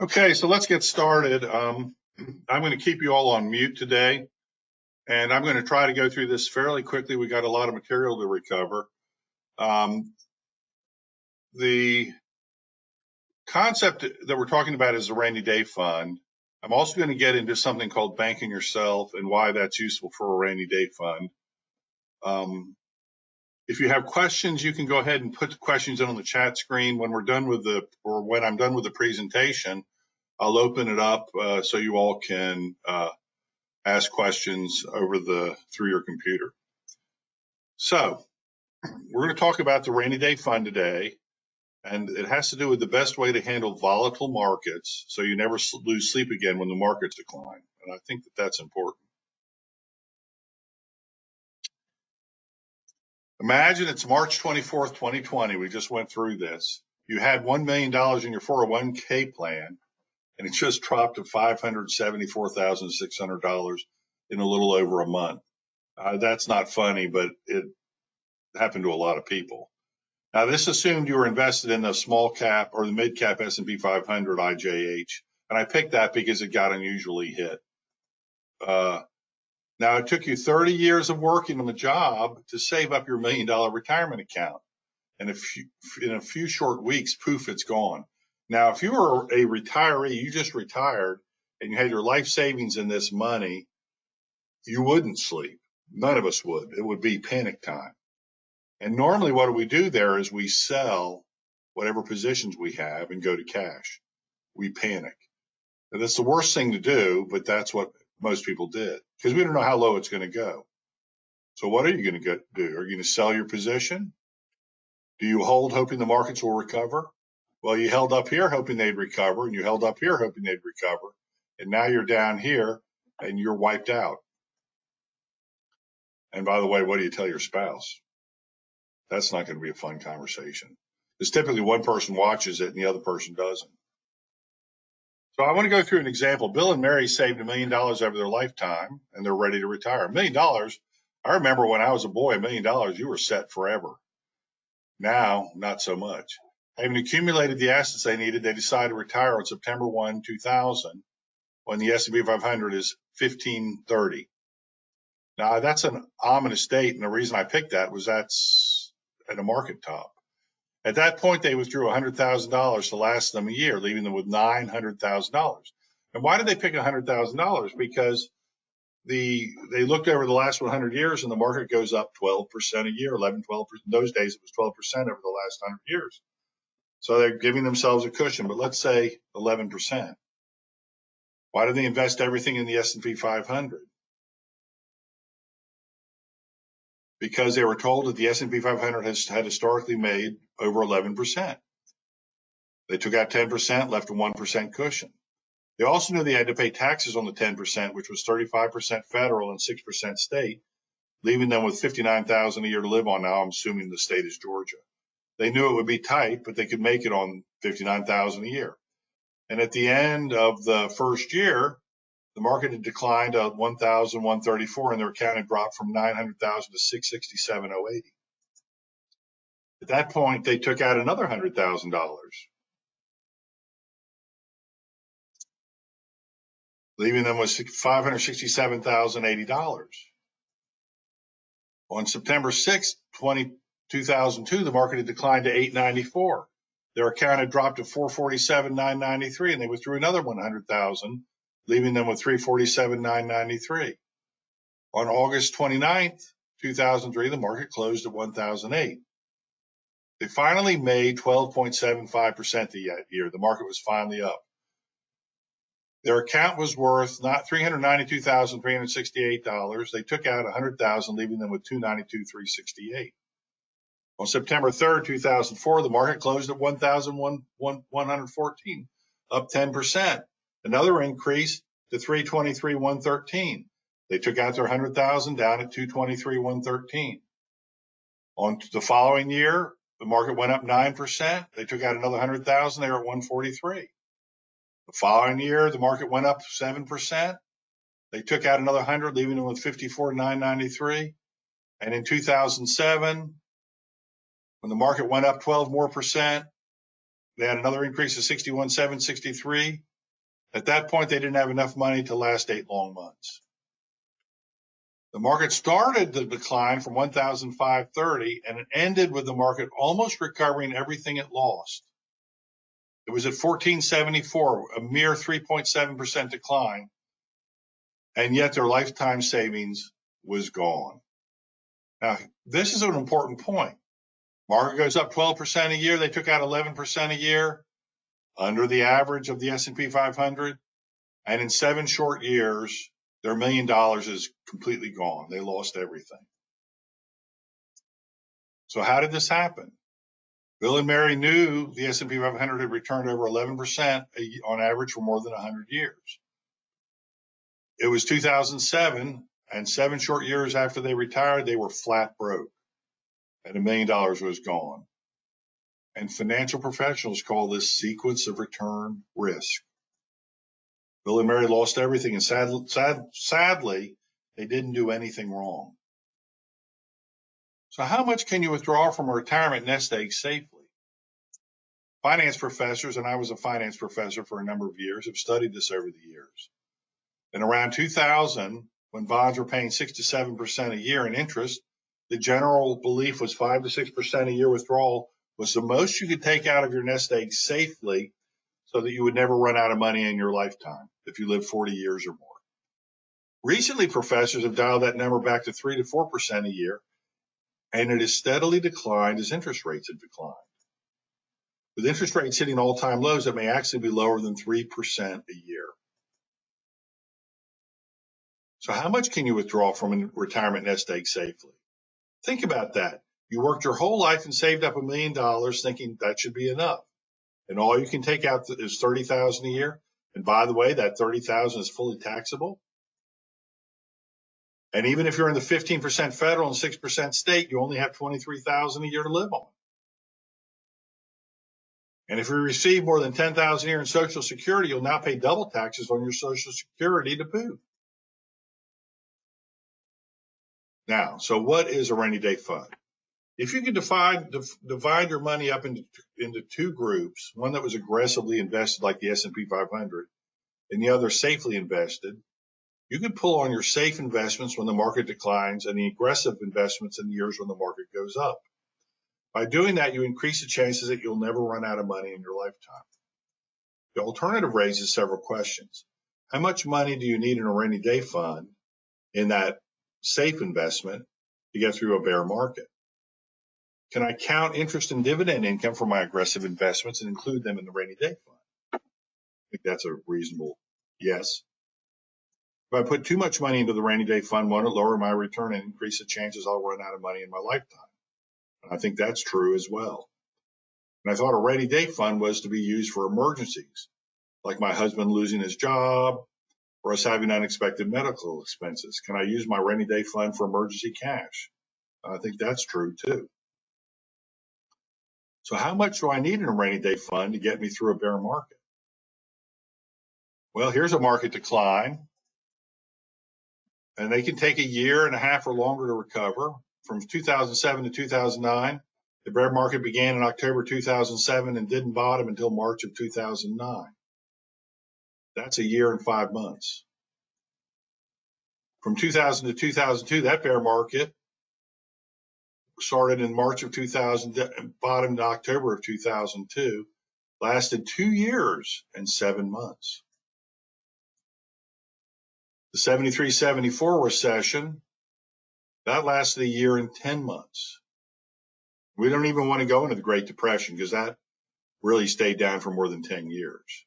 Okay, so let's get started. I'm going to keep you all on mute today, and I'm going to try to go through this fairly quickly. We got a lot of material to recover. The concept that we're talking about is the rainy day fund. I'm also going to get into something called banking yourself and why that's useful for a rainy day fund. If you have questions, you can go ahead and put the questions in on the chat screen. When I'm done with the presentation, I'll open it up so you all can ask questions through your computer. So we're going to talk about the rainy day fund today, and it has to do with the best way to handle volatile markets so you never lose sleep again when the markets decline. And I think that that's important. Imagine it's March 24th, 2020. We just went through this. You had $1 million in your 401k plan, and it just dropped to $574,600 in a little over a month. That's not funny, but it happened to a lot of people. Now, this assumed you were invested in the small cap or the mid cap S&P 500 IJH, and I picked that because it got unusually hit. Now, it took you 30 years of working on the job to save up your $1 million retirement account, and in a few short weeks, poof, it's gone. Now, if you were a retiree, you just retired, and you had your life savings in this money, you wouldn't sleep. None of us would. It would be panic time. And normally what we do there is we sell whatever positions we have and go to cash. We panic. And that's the worst thing to do, but that's what most people did because we don't know how low it's going to go. So what are you going to do? Are you going to sell your position? Do you hold hoping the markets will recover? Well, you held up here hoping they'd recover, and you held up here hoping they'd recover. And now you're down here and you're wiped out. And by the way, what do you tell your spouse? That's not going to be a fun conversation. Because typically one person watches it and the other person doesn't. So I want to go through an example. Bill and Mary saved $1 million over their lifetime, and they're ready to retire. $1 million. I remember when I was a boy, $1 million, you were set forever. Now, not so much. Having accumulated the assets they needed, they decided to retire on September 1, 2000, when the S&P 500 is 1530. Now, that's an ominous date, and the reason I picked that was that's at a market top. At that point, they withdrew $100,000 to last them a year, leaving them with $900,000. And why did they pick $100,000? Because they looked over the last 100 years, and the market goes up 12% a year, 11, 12%. In those days, it was 12% over the last 100 years. So they're giving themselves a cushion, but let's say 11%. Why did they invest everything in the S&P 500? Because they were told that the S&P 500 had historically made over 11%. They took out 10%, left a 1% cushion. They also knew they had to pay taxes on the 10%, which was 35% federal and 6% state, leaving them with $59,000 a year to live on. Now I'm assuming the state is Georgia. They knew it would be tight, but they could make it on $59,000 a year. And at the end of the first year, the market had declined to 1,134, and their account had dropped from 900,000 to 667,080. At that point, they took out another $100,000, leaving them with $567,080. On September 6, 2002, the market had declined to 894. Their account had dropped to 447,993, and they withdrew another 100,000, leaving them with 347,993. On August 29th, 2003, the market closed at 1,008. They finally made 12.75% the year. The market was finally up. Their account was worth not $392,368. They took out $100,000, leaving them with $292,368. On September 3rd, 2004, the market closed at 1,114, up 10%. Another increase to 323,113. They took out their $100,000 down at 223,113. On the following year, the market went up 9%. They took out another $100,000. They were at 143. The following year, the market went up 7%. They took out another 100, leaving them with 54,993. And in 2007, when the market went up 12 more percent, they had another increase of 61,763. At that point, they didn't have enough money to last 8 long months. The market started the decline from 1,530 and it ended with the market almost recovering everything it lost. It was at 1474, a mere 3.7% decline, and yet their lifetime savings was gone. Now, this is an important point. Market goes up 12% a year. They took out 11% a year, under the average of the S&P 500. And in 7 short years, their $1 million is completely gone. They lost everything. So how did this happen? Bill and Mary knew the S&P 500 had returned over 11% on average for more than 100 years. It was 2007, and 7 short years after they retired, they were flat broke, and $1 million was gone. And financial professionals call this sequence of return risk. Bill and Mary lost everything, and sadly, they didn't do anything wrong. So how much can you withdraw from a retirement nest egg safely? Finance professors, and I was a finance professor for a number of years, have studied this over the years. And around 2000, when bonds were paying 6 to 7% a year in interest, the general belief was 5 to 6% a year withdrawal was the most you could take out of your nest egg safely so that you would never run out of money in your lifetime if you live 40 years or more. Recently, professors have dialed that number back to 3 to 4% a year, and it has steadily declined as interest rates have declined. With interest rates hitting all-time lows, it may actually be lower than 3% a year. So how much can you withdraw from a retirement nest egg safely? Think about that. You worked your whole life and saved up $1 million thinking that should be enough. And all you can take out is $30,000 a year. And by the way, that $30,000 is fully taxable. And even if you're in the 15% federal and 6% state, you only have $23,000 a year to live on. And if you receive more than $10,000 a year in Social Security, you'll now pay double taxes on your Social Security to boot. Now, so what is a rainy day fund? If you could divide your money up into 2 groups, one that was aggressively invested like the S&P 500 and the other safely invested, you could pull on your safe investments when the market declines and the aggressive investments in the years when the market goes up. By doing that, you increase the chances that you'll never run out of money in your lifetime. The alternative raises several questions. How much money do you need in a rainy day fund in that safe investment to get through a bear market? Can I count interest and dividend income for my aggressive investments and include them in the rainy day fund? I think that's a reasonable yes. If I put too much money into the rainy day fund, won't it lower my return and increase the chances I'll run out of money in my lifetime? And I think that's true as well. And I thought a rainy day fund was to be used for emergencies, like my husband losing his job or us having unexpected medical expenses. Can I use my rainy day fund for emergency cash? I think that's true too. So how much do I need in a rainy day fund to get me through a bear market? Well, here's a market decline, and they can take a year and a half or longer to recover. From 2007 to 2009, the bear market began in October 2007 and didn't bottom until March of 2009. That's a year and 5 months. From 2000 to 2002, that bear market started in March of 2000, bottomed in October of 2002, lasted 2 years and 7 months. The 73-74 recession, that lasted a year and 10 months. We don't even want to go into the Great Depression because that really stayed down for more than 10 years.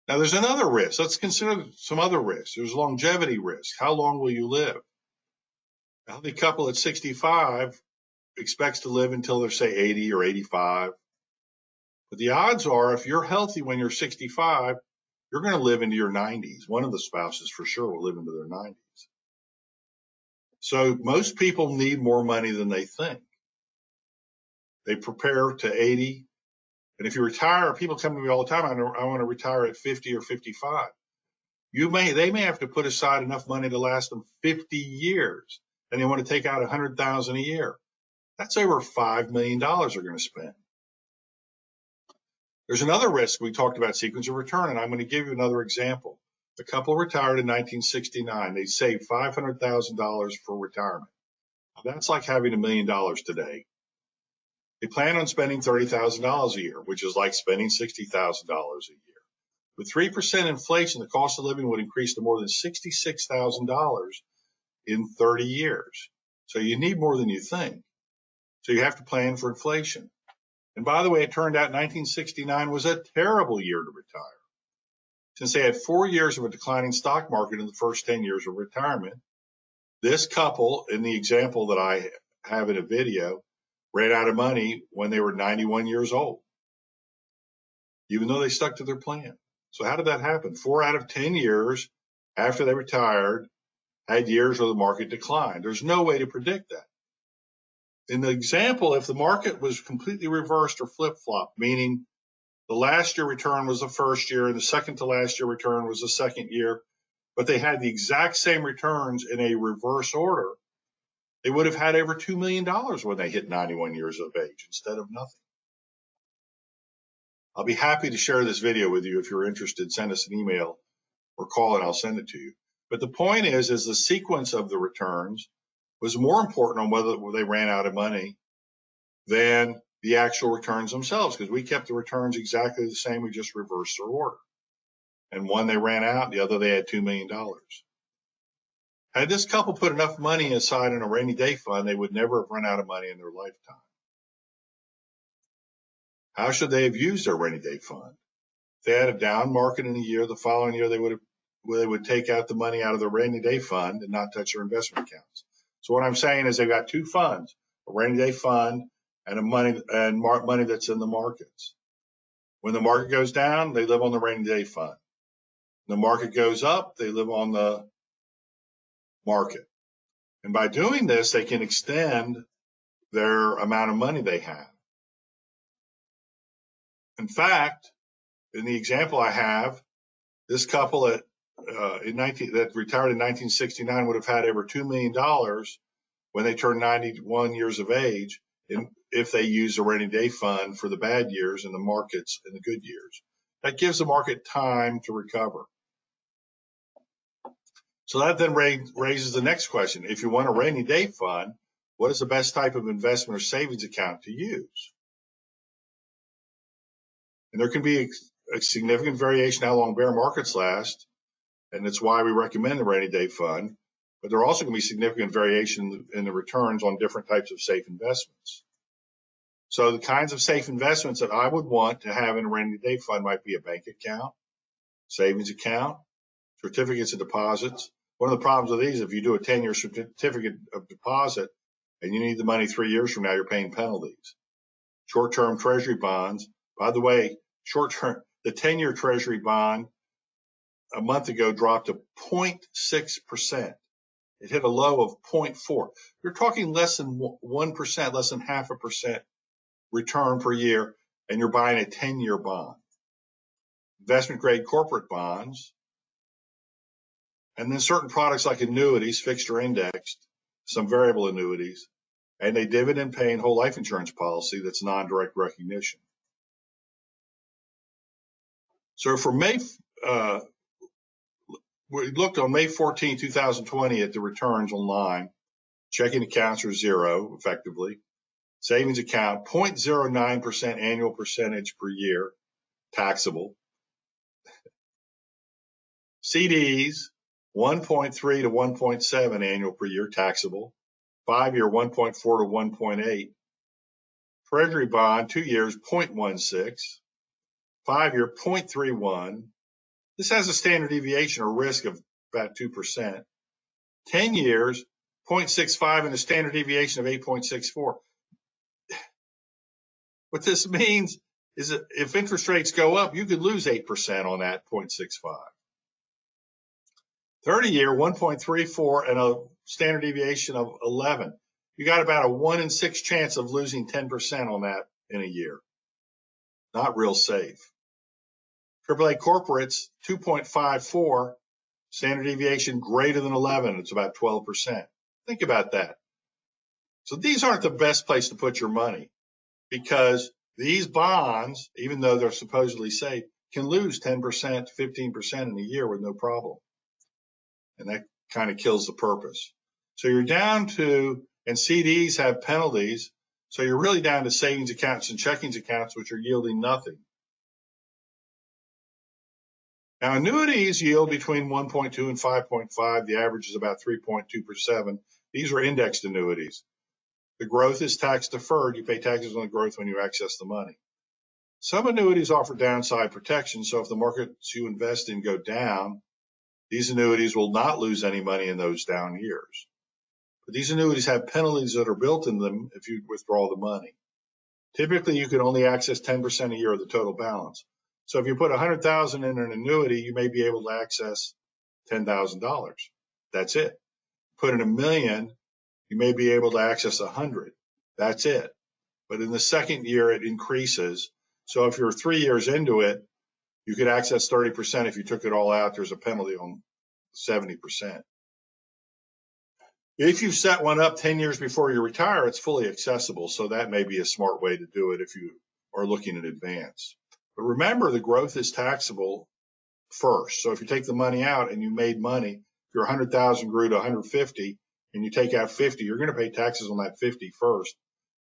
Now, there's another risk. Let's consider some other risks. There's longevity risk. How long will you live? A healthy couple at 65 expects to live until they're, say, 80 or 85. But the odds are if you're healthy when you're 65, you're going to live into your 90s. One of the spouses for sure will live into their 90s. So most people need more money than they think. They prepare to 80. And if you retire, people come to me all the time, I want to retire at 50 or 55. They may have to put aside enough money to last them 50 years. And they want to take out $100,000 a year. That's over $5 million they're going to spend. There's another risk. We talked about sequence of return, and I'm going to give you another example. The couple retired in 1969. They saved $500,000 for retirement. Now, that's like having $1 million today. They plan on spending $30,000 a year, which is like spending $60,000 a year. With 3% inflation, the cost of living would increase to more than $66,000 in 30 years. So you need more than you think. So you have to plan for inflation. And by the way, it turned out 1969 was a terrible year to retire. Since they had 4 years of a declining stock market in the first 10 years of retirement, this couple, in the example that I have in a video, ran out of money when they were 91 years old, even though they stuck to their plan. So how did that happen? 4 out of 10 years after they retired had years where the market declined. There's no way to predict that. In the example, if the market was completely reversed or flip-flopped, meaning the last year return was the first year and the second to last year return was the second year, but they had the exact same returns in a reverse order, they would have had over $2 million when they hit 91 years of age instead of nothing. I'll be happy to share this video with you. If you're interested, send us an email or call and I'll send it to you. But the point is the sequence of the returns was more important on whether they ran out of money than the actual returns themselves, because we kept the returns exactly the same. We just reversed their order. And one they ran out, the other they had $2 million. Had this couple put enough money aside in a rainy day fund, they would never have run out of money in their lifetime. How should they have used their rainy day fund? If they had a down market in a year, the following year they would take out the money out of the rainy day fund and not touch their investment accounts. So what I'm saying is they've got two funds, a rainy day fund and money that's in the markets. When the market goes down, they live on the rainy day fund. When the market goes up, they live on the market. And by doing this, they can extend their amount of money they have. In fact, in the example I have, this couple that retired in 1969 would have had over $2 million when they turned 91 years of age if they use a rainy day fund for the bad years and the markets in the good years. That gives the market time to recover. So that then raises the next question. If you want a rainy day fund, what is the best type of investment or savings account to use? And there can be a significant variation how long bear markets last, and that's why we recommend the rainy day fund. But there also can be significant variation in the returns on different types of safe investments. So the kinds of safe investments that I would want to have in a rainy day fund might be a bank account, savings account, certificates of deposits. One of the problems with these, if you do a 10-year certificate of deposit and you need the money 3 years from now, you're paying penalties. Short-term treasury bonds. By the way, the 10-year treasury bond a month ago dropped to 0.6%. It hit a low of 0.4. You're talking less than 1%, less than 0.5% return per year, and you're buying a 10-year bond. Investment-grade corporate bonds, and then certain products like annuities, fixed or indexed, some variable annuities, and a dividend-paying whole life insurance policy that's non-direct recognition. So for we looked on May 14, 2020 at the returns online. Checking accounts are zero, effectively. Savings account, 0.09% annual percentage per year, taxable. CDs, 1.3 to 1.7 annual per year, taxable. 5-year, 1.4 to 1.8. Treasury bond, 2 years, 0.16. 5-year, 0.31. This has a standard deviation or risk of about 2%. 10 years, 0.65 and a standard deviation of 8.64. What this means is that if interest rates go up, you could lose 8% on that 0.65. 30-year, 1.34 and a standard deviation of 11. You got about a 1 in 6 chance of losing 10% on that in a year. Not real safe. AAA corporates, 2.54, standard deviation greater than 11. It's about 12%. Think about that. So these aren't the best place to put your money because These bonds, even though they're supposedly safe, can lose 10% to 15% in a year with no problem. And that kind of kills the purpose. So you're down to, and CDs have penalties, so you're really down to savings accounts and checking accounts, which are yielding nothing. Now, annuities yield between 1.2 and 5.5. The average is about 3.2%. These are indexed annuities. The growth is tax deferred. You pay taxes on the growth when you access the money. Some annuities offer downside protection, so if the markets you invest in go down, these annuities will not lose any money in those down years. But these annuities have penalties that are built in them if you withdraw the money. Typically, you can only access 10% a year of the total balance. So if you put $100,000 in an annuity, you may be able to access $10,000. That's it. Put in $1 million, you may be able to access 100. That's it. But in the second year, it increases. So if you're 3 years into it, you could access 30%. If you took it all out, there's a penalty on 70%. If you set one up 10 years before you retire, it's fully accessible. So that may be a smart way to do it if you are looking in advance. But remember, the growth is taxable first. So if you take the money out and you made money, if your 100,000 grew to 150 and you take out 50, you're going to pay taxes on that 50 first.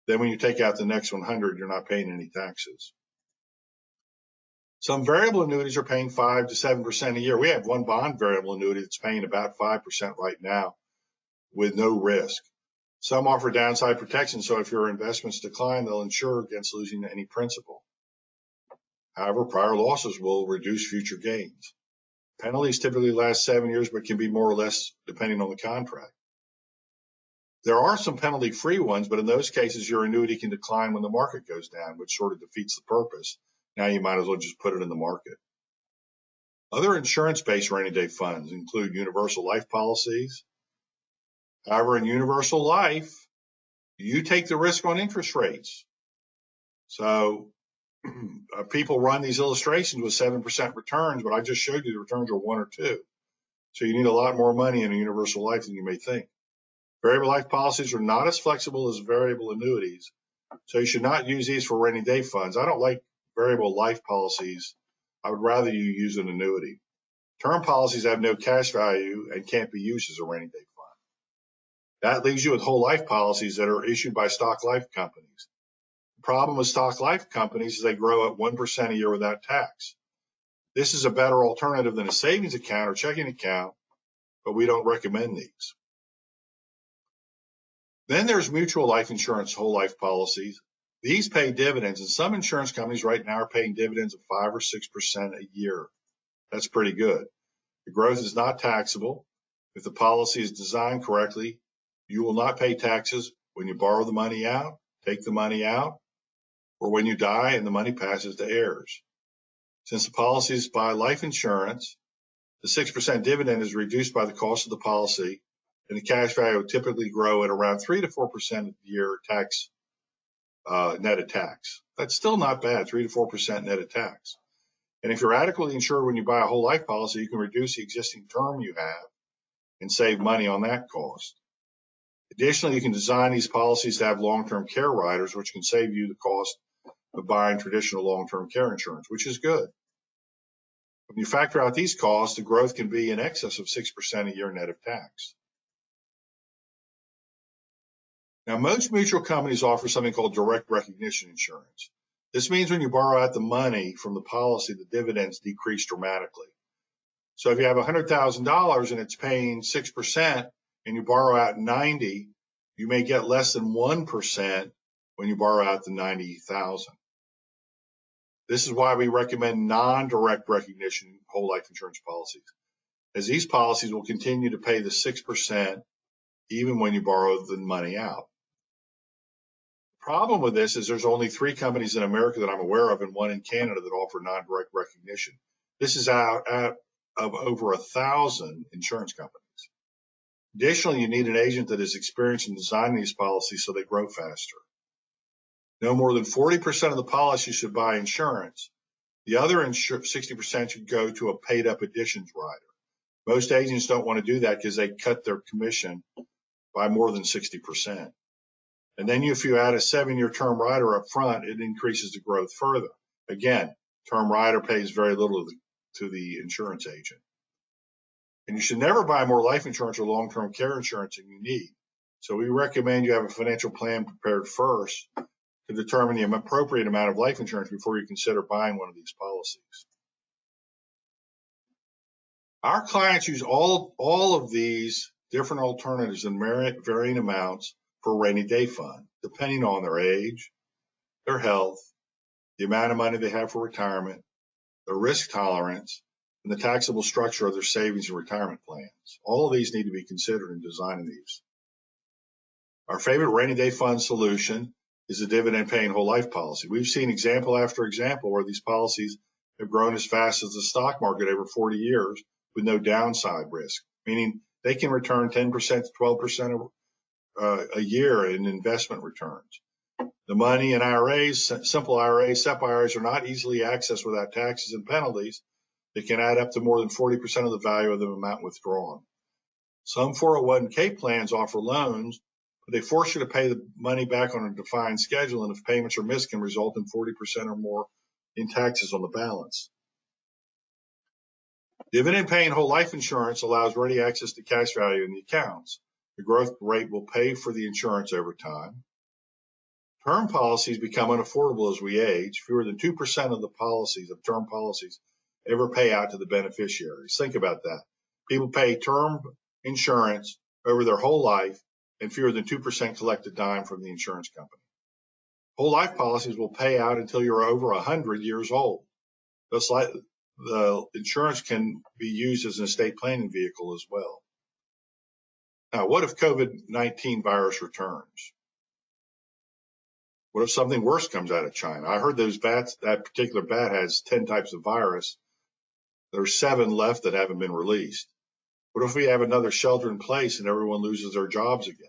Then when you take out the next 100, you're not paying any taxes. Some variable annuities are paying 5 to 7% a year. We have one bond variable annuity that's paying about 5% right now with no risk. Some offer downside protection, so if your investments decline, they'll insure against losing any principal. However, prior losses will reduce future gains. Penalties typically last 7 years, but can be more or less depending on the contract. There are some penalty-free ones, but in those cases, your annuity can decline when the market goes down, which sort of defeats the purpose. Now you might as well just put it in the market. Other insurance-based rainy day funds include universal life policies. However, in universal life, you take the risk on interest rates. So people run these illustrations with 7% returns, but I just showed you the returns are 1 or 2. So you need a lot more money in a universal life than you may think. Variable life policies are not as flexible as variable annuities, so you should not use these for rainy day funds. I don't like variable life policies. I would rather you use an annuity. Term policies have no cash value and can't be used as a rainy day fund. That leaves you with whole life policies that are issued by stock life companies. The problem with stock life companies is they grow at 1% a year without tax. This is a better alternative than a savings account or checking account, but we don't recommend these. Then there's mutual life insurance whole life policies. These pay dividends, and some insurance companies right now are paying dividends of 5 or 6% a year. That's pretty good. The growth is not taxable. If the policy is designed correctly, you will not pay taxes when you borrow the money out, take the money out, or when you die and the money passes to heirs. Since the policies buy life insurance, the 6% dividend is reduced by the cost of the policy, and the cash value will typically grow at around 3 to 4% a year tax, net of tax. That's still not bad, 3 to 4% net of tax. And if you're adequately insured when you buy a whole life policy, you can reduce the existing term you have and save money on that cost. Additionally, you can design these policies to have long-term care riders, which can save you the cost of buying traditional long-term care insurance, which is good. When you factor out these costs, the growth can be in excess of 6% a year net of tax. Now, most mutual companies offer something called direct recognition insurance. This means when you borrow out the money from the policy, the dividends decrease dramatically. So if you have $100,000 and it's paying 6% and you borrow out 90, you may get less than 1% when you borrow out the 90,000. This is why we recommend non-direct recognition whole life insurance policies, as these policies will continue to pay the 6% even when you borrow the money out. The problem with this is there's only 3 companies in America that I'm aware of and 1 in Canada that offer non-direct recognition. This is out of over 1,000 insurance companies. Additionally, you need an agent that is experienced in designing these policies so they grow faster. No more than 40% of the policy should buy insurance. The other 60% should go to a paid-up additions rider. Most agents don't want to do that because they cut their commission by more than 60%. And then if you add a 7-year term rider up front, it increases the growth further. Again, term rider pays very little to the insurance agent. And you should never buy more life insurance or long-term care insurance than you need. So we recommend you have a financial plan prepared first to determine the appropriate amount of life insurance before you consider buying one of these policies. Our clients use all of these different alternatives in varying amounts for a rainy day fund, depending on their age, their health, the amount of money they have for retirement, their risk tolerance, and the taxable structure of their savings and retirement plans. All of these need to be considered in designing these. Our favorite rainy day fund solution is a dividend paying whole life policy. We've seen example after example where these policies have grown as fast as the stock market over 40 years with no downside risk, meaning they can return 10% to 12% a year in investment returns. The money in IRAs, simple IRAs, SEP IRAs, are not easily accessed without taxes and penalties. They can add up to more than 40% of the value of the amount withdrawn. Some 401k plans offer loans, but they force you to pay the money back on a defined schedule, and if payments are missed, can result in 40% or more in taxes on the balance. Dividend paying whole life insurance allows ready access to cash value in the accounts. The growth rate will pay for the insurance over time. Term policies become unaffordable as we age. Fewer than 2% of the policies, of term policies, ever pay out to the beneficiaries. Think about that. People pay term insurance over their whole life, and fewer than 2% collect a dime from the insurance company. Whole life policies will pay out until you're over 100 years old. Thus, the insurance can be used as an estate planning vehicle as well. Now, what if COVID-19 virus returns? What if something worse comes out of China? I heard those bats, that particular bat has 10 types of virus. There's 7 left that haven't been released. What if we have another shelter in place and everyone loses their jobs again?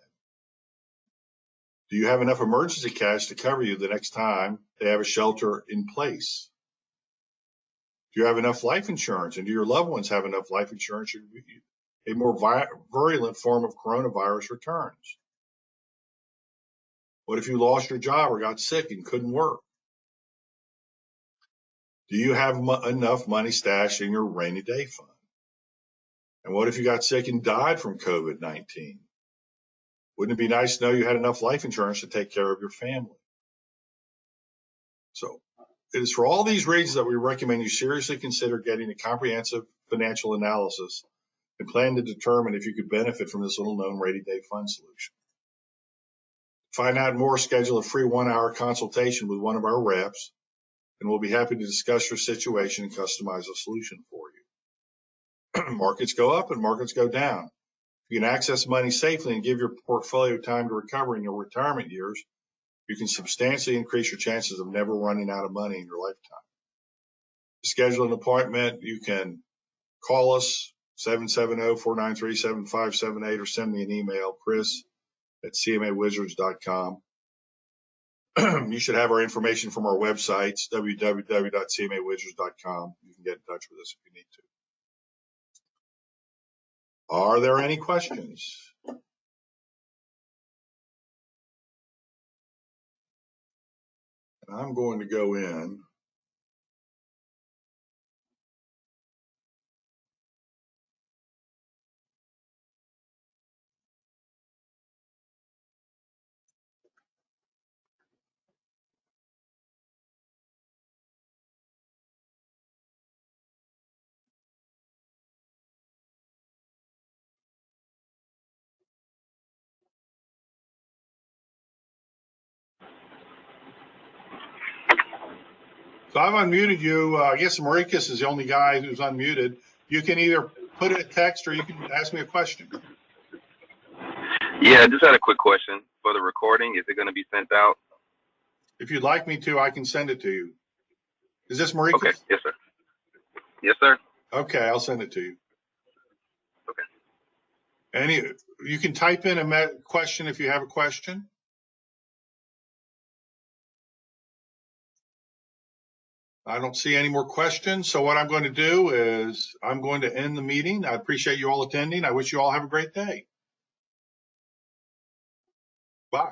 Do you have enough emergency cash to cover you the next time they have a shelter in place? Do you have enough life insurance? And do your loved ones have enough life insurance should a more virulent form of coronavirus returns? What if you lost your job or got sick and couldn't work? Do you have enough money stashed in your rainy day fund? And what if you got sick and died from COVID-19? Wouldn't it be nice to know you had enough life insurance to take care of your family? So it is for all these reasons that we recommend you seriously consider getting a comprehensive financial analysis and plan to determine if you could benefit from this little-known rainy day fund solution. To find out more, schedule a free 1-hour consultation with one of our reps, and we'll be happy to discuss your situation and customize a solution for you. Markets go up and markets go down. If you can access money safely and give your portfolio time to recover in your retirement years, you can substantially increase your chances of never running out of money in your lifetime. To schedule an appointment, you can call us 770-493-7578 or send me an email, chris@cmawizards.com. You should have our information from our websites, www.cmawizards.com. You can get in touch with us if you need to. Are there any questions? I'm going to go in. So I've unmuted you. I guess Maricus is the only guy who's unmuted. You can either put a text or you can ask me a question. Yeah, I just had a quick question for the recording. Is it going to be sent out? If you'd like me to, I can send it to you. Is this Maricus? Okay. Yes, sir. Yes, sir. Okay, I'll send it to you. Okay. You can type in a question if you have a question. I don't see any more questions. So what I'm going to do is I'm going to end the meeting. I appreciate you all attending. I wish you all have a great day. Bye.